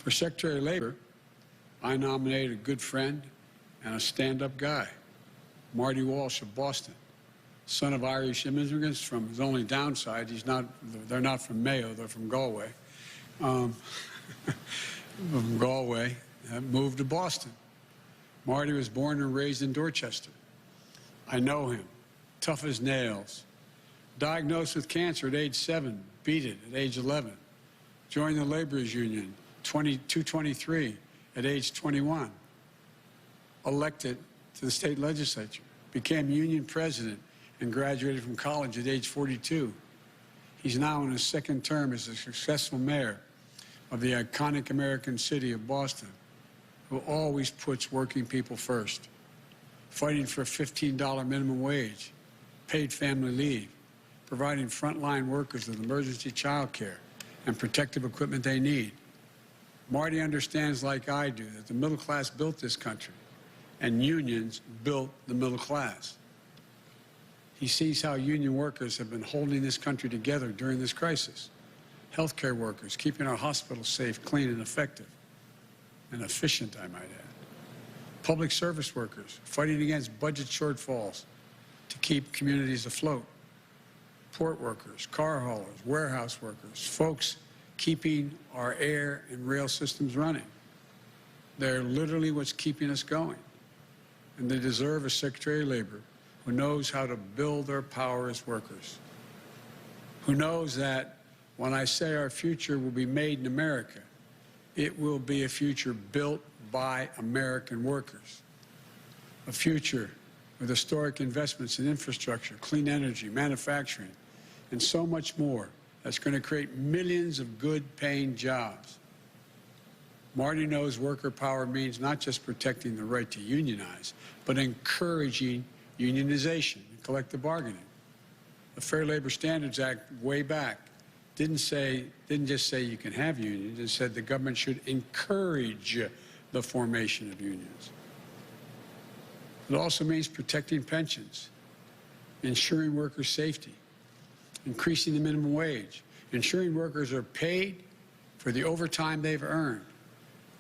For Secretary of Labor, I nominated a good friend and a stand-up guy, Marty Walsh of Boston, son of Irish immigrants. From his only downside, they're not from Mayo, they're from Galway. From Galway, moved to Boston. Marty was born and raised in Dorchester. I know him, tough as nails. Diagnosed with cancer at age 7, beat it at age 11. Joined the laborers union, 223 at age 21. Elected to the state legislature, became union president and graduated from college at age 42. He's now in his second term as a successful mayor of the iconic American city of Boston, who always puts working people first, fighting for a $15 minimum wage, paid family leave, providing frontline workers with emergency child care and protective equipment they need. Marty understands, like I do, that the middle class built this country, and unions built the middle class. He sees how union workers have been holding this country together during this crisis. Healthcare workers, keeping our hospitals safe, clean, and effective, and efficient, I might add. Public service workers, fighting against budget shortfalls to keep communities afloat. Port workers, car haulers, warehouse workers, folks keeping our air and rail systems running. They're literally what's keeping us going. And they deserve a Secretary of Labor who knows how to build their power as workers, who knows that when I say our future will be made in America, it will be a future built by American workers, a future with historic investments in infrastructure, clean energy, manufacturing, and so much more that's going to create millions of good-paying jobs. Marty knows worker power means not just protecting the right to unionize, but encouraging unionization and collective bargaining. The Fair Labor Standards Act, way back, didn't just say you can have unions. It said the government should encourage the formation of unions. It also means protecting pensions, ensuring workers' safety, increasing the minimum wage, ensuring workers are paid for the overtime they've earned,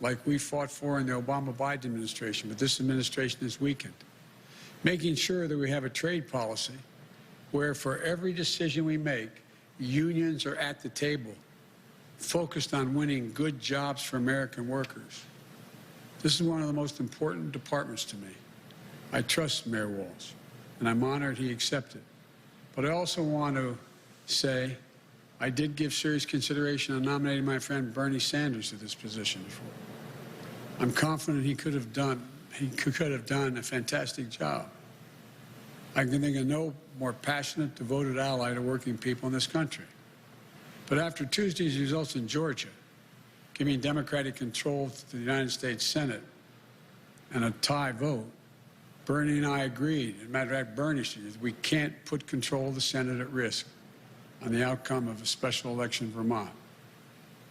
like we fought for in the Obama-Biden administration, but this administration has weakened. Making sure that we have a trade policy where for every decision we make, unions are at the table, focused on winning good jobs for American workers. This is one of the most important departments to me. I trust Mayor Walsh, and I'm honored he accepted. But I also want to say I did give serious consideration on nominating my friend Bernie Sanders to this position before. I'm confident he could have done a fantastic job. I can think of no more passionate, devoted ally to working people in this country. But after Tuesday's results in Georgia, giving Democratic control to the United States Senate and a tie vote, Bernie and I agreed, as a matter of fact, Bernie said, we can't put control of the Senate at risk on the outcome of a special election in Vermont.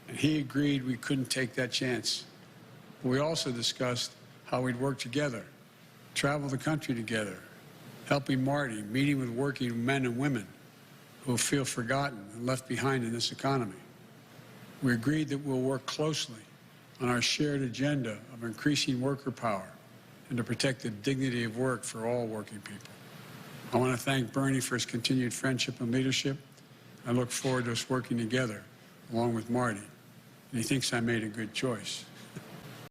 And he agreed we couldn't take that chance. But we also discussed how we'd work together, travel the country together, helping Marty, meeting with working men and women who feel forgotten and left behind in this economy. We agreed that we'll work closely on our shared agenda of increasing worker power and to protect the dignity of work for all working people. I want to thank Bernie for his continued friendship and leadership. I look forward to us working together, along with Marty. And he thinks I made a good choice.